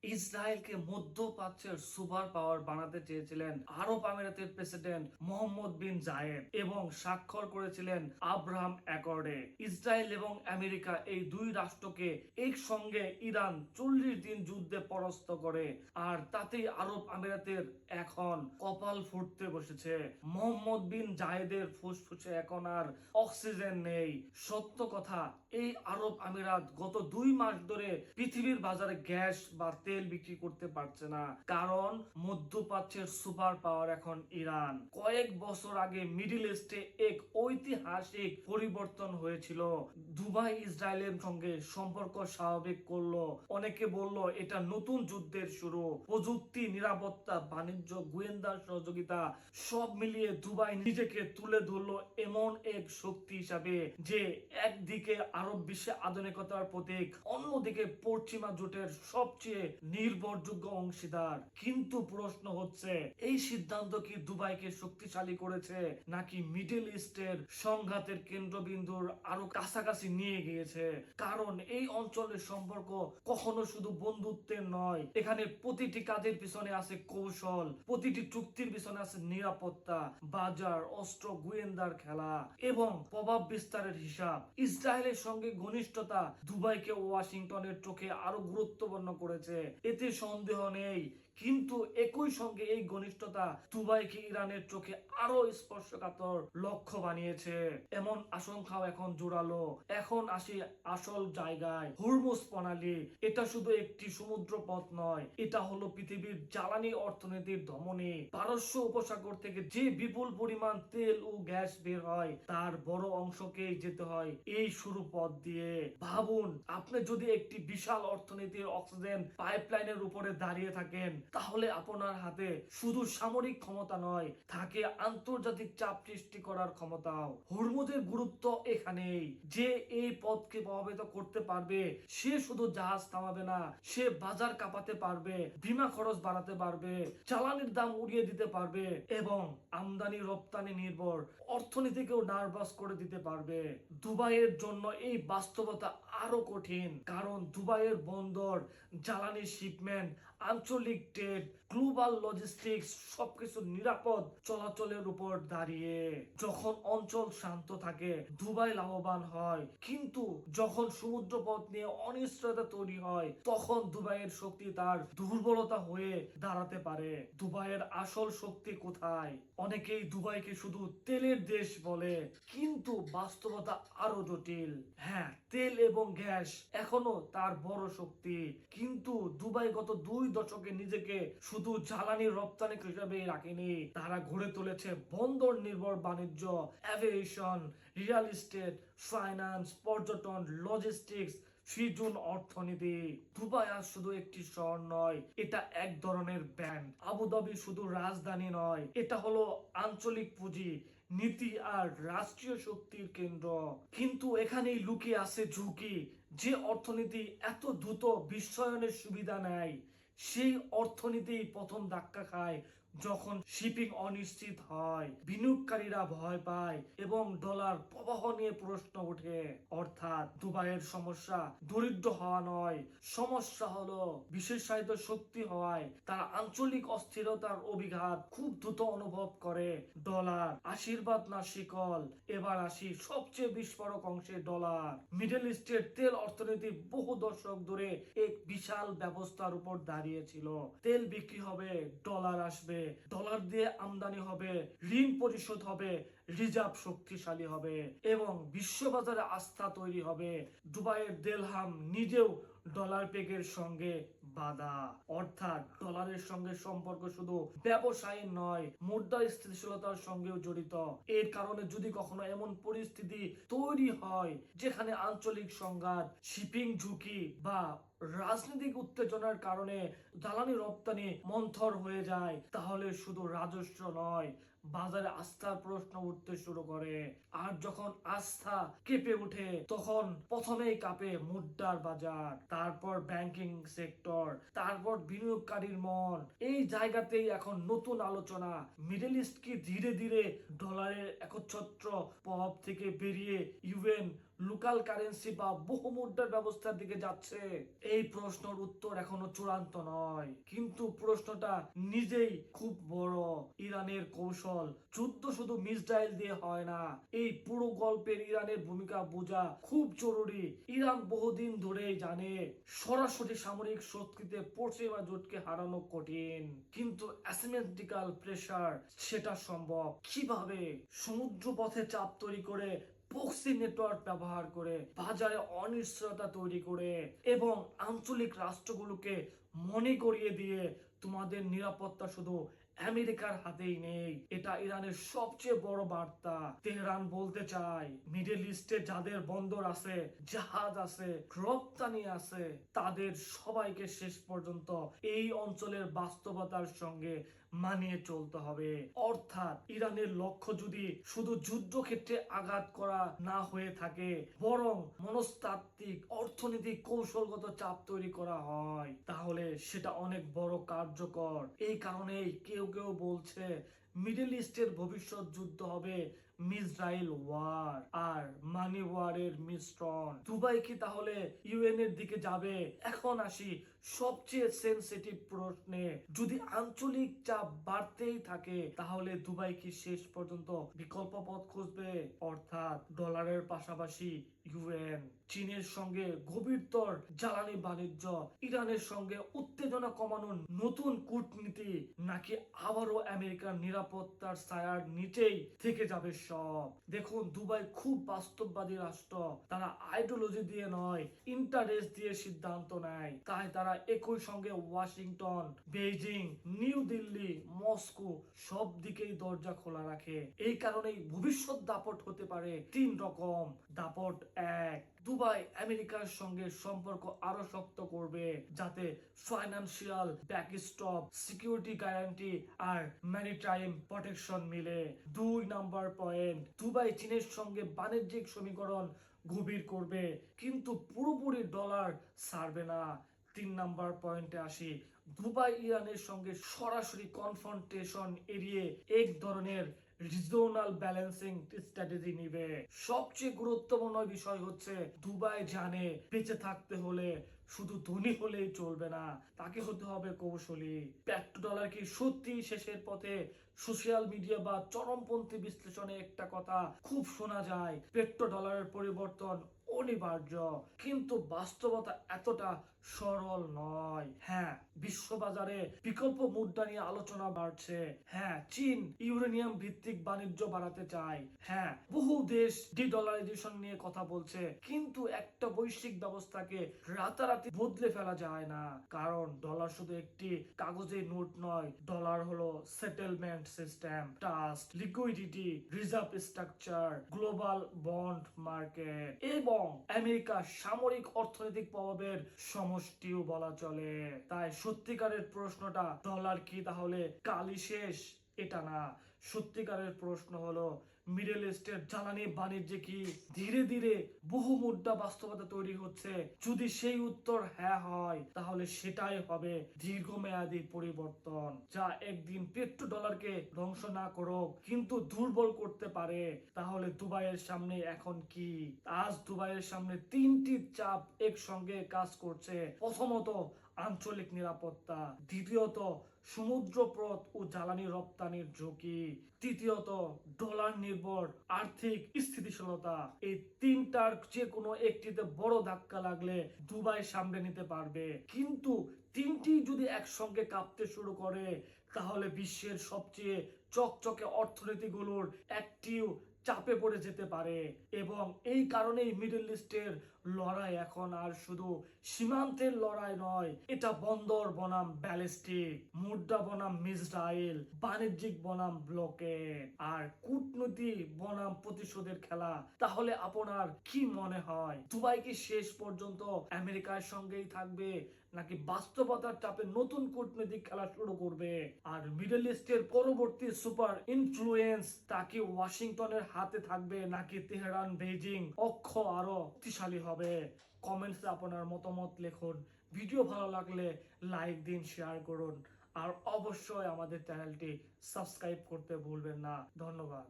ইসরায়েলকে মধ্যপ্রাচ্যের super power বানাতে চেয়েছিলেন আরব আমিরাতের প্রেসিডেন্ট মোহাম্মদ বিন জায়েদ এবং স্বাক্ষর করেছিলেন আব্রাহাম অ্যাকর্ডে। ইসরায়েল এবং আমেরিকা এই দুই রাষ্ট্রকে একসঙ্গে ইরান 40 দিন যুদ্ধে পরাস্ত করে, আর তাতেই আরব আমিরাতের এখন কপাল ফুটতে বসেছে। মোহাম্মদ বিন জায়েদের ফুসফুসে এখন আর অক্সিজেন নেই। সত্য কথা, এই আরব আমিরাত গত 2 মাস ধরে পৃথিবীর বাজারে গ্যাস বা তেল বিক্রি করতে পারছে না, কারণ মধ্যপ্রাচ্যের সুপার পাওয়ার এখন ইরান। কয়েক বছর আগে মিডিল ইস্টে এক ঐতিহাসিক পরিবর্তন হয়েছিল। দুবাই ইসরায়েলের সঙ্গে সম্পর্ক স্বাভাবিক করলো। অনেকে বলল এটা নতুন যুদ্ধের শুরু। প্রযুক্তি, নিরাপত্তা, বাণিজ্য, গোয়েন্দা সহযোগিতা সব মিলিয়ে দুবাই নিজেকে তুলে ধরলো এমন এক শক্তি হিসাবে যে একদিকে আরব বিশ্বে আধুনিকতার প্রতীক, অন্যদিকে পশ্চিমা জোটের সবচেয়ে নির্ভরযোগ্য অংশীদার। কিন্তু প্রশ্ন হচ্ছে, এই সিদ্ধান্ত কি দুবাইকে শক্তিশালী করেছে, নাকি মিডল ইস্টের সংঘাতের কেন্দ্রবিন্দুর আরো কাছাকাছি নিয়ে গিয়েছে? কারণ এই অঞ্চলের সম্পর্ক কখনো শুধু বন্ধুত্বের নয়, এখানে প্রতিটি কাজের পিছনে আছে কৌশল, প্রতিটি চুক্তির পিছনে আছে নিরাপত্তা, বাজার, অস্ত্র, গোয়েন্দার খেলা এবং প্রভাব বিস্তারের হিসাব। ইসরায়েলের সঙ্গে ঘনিষ্ঠতা দুবাইকে ওয়াশিংটনের চোখে আরো গুরুত্বপূর্ণ করেছে, এতে সন্দেহ নেই। কিন্তু একই সঙ্গে এই ঘনিষ্ঠতা দুবাইকে ইরানের চোখে আরো স্পর্শকাতর লক্ষ্য বানিয়েছে। এমন আশঙ্কাও এখন জোরালো। এখন আসি আসল জায়গায়, হুরমুজ প্রণালী। এটা শুধু একটি সমুদ্র পথ নয়, এটা হলো পৃথিবীর জ্বালানি অর্থনীতির ধমনী। পারস্য উপসাগর থেকে যে বিপুল পরিমাণ তেল ও গ্যাস বের হয়, তার বড় অংশকেই যেতে হয় এই শুরু পথ দিয়ে। ভাবুন, আপনি যদি একটি বিশাল অর্থনীতির অক্সিজেন পাইপলাইনের উপরে দাঁড়িয়ে থাকেন, তাহলে আপনার হাতে শুধু সামরিক ক্ষমতা নয়, থাকে আন্তর্জাতিক চাপ সৃষ্টি করার ক্ষমতাও। হুরমুজের গুরুত্ব এখানেই যে এই পথকে প্রভাবিত করতে পারবে, সে শুধু জাহাজ থামাবে না, সে বাজার কাঁপাতে পারবে, বীমা খরচ বাড়াতে পারবে, জ্বালানির দাম উড়িয়ে দিতে পারবে এবং আমদানি রপ্তানি নির্ভর অর্থনীতিকেও নার্ভাস করে দিতে পারবে। দুবাইয়ের জন্য এই বাস্তবতা আরো কঠিন, কারণ দুবাইয়ের বন্দর, জ্বালানি শিপমেন্ট, আঞ্চলিক ট্রেড, গ্লোবাল লজিস্টিক্স সবকিছু নিরাপদ চলাচলের উপর দাঁড়িয়ে। যখন অঞ্চল শান্ত থাকে, দুবাই লাভবান হয়, কিন্তু যখন সমুদ্রপথ নিয়ে অনিশ্চয়তা তৈরি হয়, তখন দুবাইয়ের শক্তি তার দুর্বলতা হয়ে দাঁড়াতে পারে। দুবাইয়ের আসল শক্তি কোথায়? অনেকেই দুবাইকে শুধু তেলের দেশ বলে, কিন্তু বাস্তবতা আরো জটিল। হ্যাঁ, তেল এবং গ্যাস এখনো তার বড় শক্তি, কিন্তু দুবাই গত 2 দশকে নিজেকে শুধু জ্বালানি রপ্তানি হিসেবে রাখেনি। তারা গড়ে তুলেছে বন্দর নির্ভর বাণিজ্য, এভিয়েশন, রিয়েল এস্টেট, ফাইন্যান্স, পর্যটন, লজিস্টিক্স, ফিজুন অর্থনীতি। দুবাই আজ শুধু একটি শহর নয়, এটা এক ধরনের ব্যান্ড। আবুধাবি শুধু রাজধানী নয়, এটা হলো আঞ্চলিক পুঁজি, নীতি আর রাষ্ট্রীয় শক্তির কেন্দ্র। কিন্তু এখানেই লুকিয়ে আছে ঝুঁকি। যে অর্থনীতি এত দ্রুত বিশ্বায়নের সুবিধা নেয়, সেই অর্থনীতি প্রথম ধাক্কা খায় যখন শিপিং অনিশ্চিত হয়, বিনিয়োগকারীরা ভয় পায় এবং ডলার প্রবাহ নিয়ে প্রশ্ন ওঠে। অর্থাৎ দুবাইয়ের সমস্যা দরিদ্র হওয়া নয়, সমস্যা হলো বিশেষায়িত শক্তি হওয়ায় তারা আঞ্চলিক অস্থিরতার অভিঘাত খুব দ্রুত অনুভব করে। ডলার আশীর্বাদ না শিকল। এবার আসি সবচেয়ে বিস্ফোরক অংশে, ডলার। মিডল ইস্টের তেল অর্থনীতি বহু দশক ধরে এক বিশাল ব্যবস্থার উপর দাঁড়িয়েছিল। তেল বিক্রি হবে, ডলার আসবে, ডলার দিয়ে আমদানি হবে, ঋণ পরিশোধ হবে, রিজার্ভ শক্তিশালী হবে এবং বিশ্ববাজারে আস্থা তৈরি হবে। দুবাইয়ের দেলহাম নিজেও ডলার পেগের সঙ্গে বাধা। অর্থাৎ ডলারের সঙ্গে সম্পর্ক শুধু ব্যবসায়ী নয়, মুদ্রার স্থিতিশীলতার সঙ্গেও জড়িত। এর কারণে যদি কখনো এমন পরিস্থিতি তৈরি হয় যেখানে আঞ্চলিক সংঘাত, শিপিং ঝুঁকি বা রাজনৈতিক উত্তেজনার কারণে জ্বালানি রপ্তানি মন্থর হয়ে যায়, তাহলে শুধু রাজস্ব নয়, বাজারে আস্থার প্রশ্ন উঠতে শুরু করে। আর যখন আস্থা কেঁপে ওঠে, তখন প্রথমেই কাঁপে মুদ্রার বাজার, তারপর ব্যাংকিং সেক্টর, তারপর বিনিয়োগকারীর মন। এই জায়গাতেই এখন নতুন আলোচনা। মিডল ইস্ট কি ধীরে ধীরে ডলারের একচ্ছত্র প্রভাব থেকে বেরিয়ে ইউএন লোকাল কারেন্সি বা বহুমুদ্রার ব্যবস্থার দিকে যাচ্ছে? এই প্রশ্নের উত্তর এখনো চূড়ান্ত নয়, কিন্তু প্রশ্নটা নিজেই খুব বড়। ইরানের কৌশল যুদ্ধ শুধু মিসাইল দিয়ে হয় না, এই পুরো গল্পের ইরানের ভূমিকা বোঝা খুব জরুরি। ইরান বহুদিন ধরেই জানে সরাসরি সামরিক শক্তিতে পশ্চিমা জোটকে হারানো কঠিন, কিন্তু অ্যাসিমেট্রিক্যাল প্রেসার সেটা সম্ভব। কিভাবে? সমুদ্র পথে চাপ তৈরি করে, প্রক্সি নেটওয়ার্ক ব্যবহার করে, বাজারে অনিশ্চয়তা তৈরি করে এবং আঞ্চলিক রাষ্ট্রগুলোকে মনে করিয়ে দিয়ে তোমাদের নিরাপত্তা শুধু আমেরিকার হাতেই নেই। এটা ইরানের সবচেয়ে বড় বার্তা। তেহরান বলতে চায় মিডল ইস্টে যাদের বন্দর আছে, জাহাজ আছে, রপ্তানি আছে, তাদের সবাইকে শেষ পর্যন্ত এই অঞ্চলের বাস্তবতার সঙ্গে মানিয়ে চলতে হবে। অর্থাৎ ইরানের লক্ষ্য যদি শুধু যুদ্ধক্ষেত্রে আঘাত করা না হয়ে থাকে, বরং মনস্তাত্ত্বিক, অর্থনৈতিক, কৌশলগত চাপ তৈরি করা হয়, তাহলে সেটা অনেক বড় কার্যকর। এই কারণেই কেউ কেউ বলছে মিডল ইস্টের ভবিষ্যৎ যুদ্ধ হবে মিসরাইল ওয়ার আর মানি ওয়ারের মিশ্রণ। দুবাই কি তাহলে ইউএন এর দিকে যাবে? এখন আসি সবচেয়ে সেনসিটিভ প্রশ্নে। যদি আঞ্চলিক চাপ বাড়তেই থাকে, তাহলে দুবাই কি শেষ পর্যন্ত বিকল্প পথ খুঁজবে? অর্থাৎ ডলারের পাশাপাশি ইউএন, চীনের সঙ্গে গভীরতর জ্বালানি বাণিজ্য, ইরানের সঙ্গে উত্তেজনা কমানোর নতুন কূটনীতি, নাকি আবারও আমেরিকার নিরাপত্তার ছায়ার নিচেই থেকে যাবে সব? দেখুন, দুবাই খুব বাস্তববাদী রাষ্ট্র। তারা আইডিওলজি দিয়ে নয়, ইন্টারেস্ট দিয়ে সিদ্ধান্ত নেয়। তাই তারা একই সঙ্গে Washington, Beijing, new Delhi, Moscow সব দিকেই দরজা খোলা রাখে। এই কারণেই ভবিষ্যৎ দাপট হতে পারে তিন রকম। দাপট এক, দুবাই আমেরিকার সঙ্গে সম্পর্ক আরো শক্ত করবে, যাতে ফাইন্যান্সিয়াল ব্যাকস্টপ, সিকিউরিটি গ্যারান্টি আর ম্যারিটাইম প্রোটেকশন মিলে। দুই নাম্বার পয়েন্ট, দুবাই চীনের সঙ্গে বাণিজ্যিক সমীকরণ গভীর করবে, কিন্তু পুরোপুরি ডলার ছাড়বে না। তিন নাম্বার পয়েন্টে আসি, দুবাই ইরানের সঙ্গে সরাসরি কনফ্রন্টেশন এড়িয়ে এক ধরনের রিজিওনাল ব্যালেন্সিং স্ট্র্যাটেজি নিবে। সবচেয়ে গুরুত্বপূর্ণ বিষয় হচ্ছে দুবাই জানে বেঁচে থাকতে হলে শুধু ধনী হলেই চলবে না, তাকে হতে হবে কৌশলী। পেট্রো ডলার কি সত্যি শেষের পথে? সোশ্যাল মিডিয়া বা চরমপন্থী বিশ্লেষণে একটা কথা খুব শোনা যায়, পেট্রো ডলারের পরিবর্তন অনিবার্য, কিন্তু বাস্তবতা এতটা সরল নয়। হ্যাঁ, বিশ্ববাজারে বিকল্প মুদ্রা নিয়ে আলোচনা বাড়ছে। হ্যাঁ, চীন ইউরেনিয়াম ভিত্তিক বাণিজ্য বাড়াতে চায়। হ্যাঁ, বহু দেশ ডলারাইজেশন নিয়ে কথা বলছে, কিন্তু একটা বৈশ্বিক ব্যবস্থাকে রাতারাতি বদলে ফেলা যায় না। কারণ ডলার শুধু একটি কাগজের নোট নয়, ডলার হলো settlement system, trust, liquidity, reserve structure, global bond market এবং আমেরিকার সামরিক অর্থনৈতিক প্রভাবের সমষ্টিও বলা চলে। তাই সত্যিকারের প্রশ্নটা ডলার কি তাহলে কালই শেষ? এটা না। সত্যিকারের প্রশ্ন হলো মিডল ইস্টের জ্বালানি বাণিজ্যে কি ধীরে ধীরে বহু মুদ্রা বাস্তবতা তৈরি হচ্ছে? যদি সেই উত্তর হ্যাঁ হয়, তাহলে সেটাই হবে দীর্ঘমেয়াদী পরিবর্তন, যা একদিন পেট্রো ডলারকে ধ্বংস না করুক, কিন্তু দুর্বল করতে পারে। তাহলে দুবাইয়ের সামনে এখন কি? আজ দুবাইয়ের সামনে তিনটি চাপ একসঙ্গে কাজ করছে। প্রথমত আঞ্চলিক নিরাপত্তা, দ্বিতীয়ত সমুদ্রপথ ও জ্বালানি রপ্তানির ঝুঁকি, তৃতীয়ত ডলার নির্ভর আর্থিক স্থিতিশীলতা। এই তিনটার যে কোনো একটিতে বড় ধাক্কা লাগলে দুবাই সামলে নিতে পারবে, কিন্তু তিনটি যদি একসঙ্গে কাঁপতে শুরু করে, তাহলে বিশ্বের সবচেয়ে চকচকে অর্থনীতিগুলোর একটিও চাপে পড়ে যেতে পারে। এবং এই কারণেই মিডল ইস্টের লড়াই এখন আর শুধু সীমান্তের লড়াই নয়, এটা বন্দর বনাম ব্যালিস্টিক, মুদ্রা বনাম মিসাইল, বাণিজ্যিক বনাম ব্লকেড, আর কূটনীতি বনাম প্রতিশোধের খেলা। তাহলে আপনার কি মনে হয়, দুবাই কি শেষ পর্যন্ত আমেরিকার সঙ্গেই থাকবে, নাকি বাস্তবতার চাপে নতুন কূটনৈতিক খেলা শুরু করবে? আর মিডল ইস্টের পরবর্তী সুপার ইনফ্লুয়েন্স তা কি ওয়াশিংটনের হাতে থাকবে, নাকি তেহরান বেইজিং অক্ষ আরো শক্তিশালী হবে? কমেন্টসে আপনার মতামত লিখুন। ভিডিও ভালো লাগলে লাইক দিন, শেয়ার করুন, আর অবশ্যই আমাদের চ্যানেলটি সাবস্ক্রাইব করতে ভুলবেন না। ধন্যবাদ।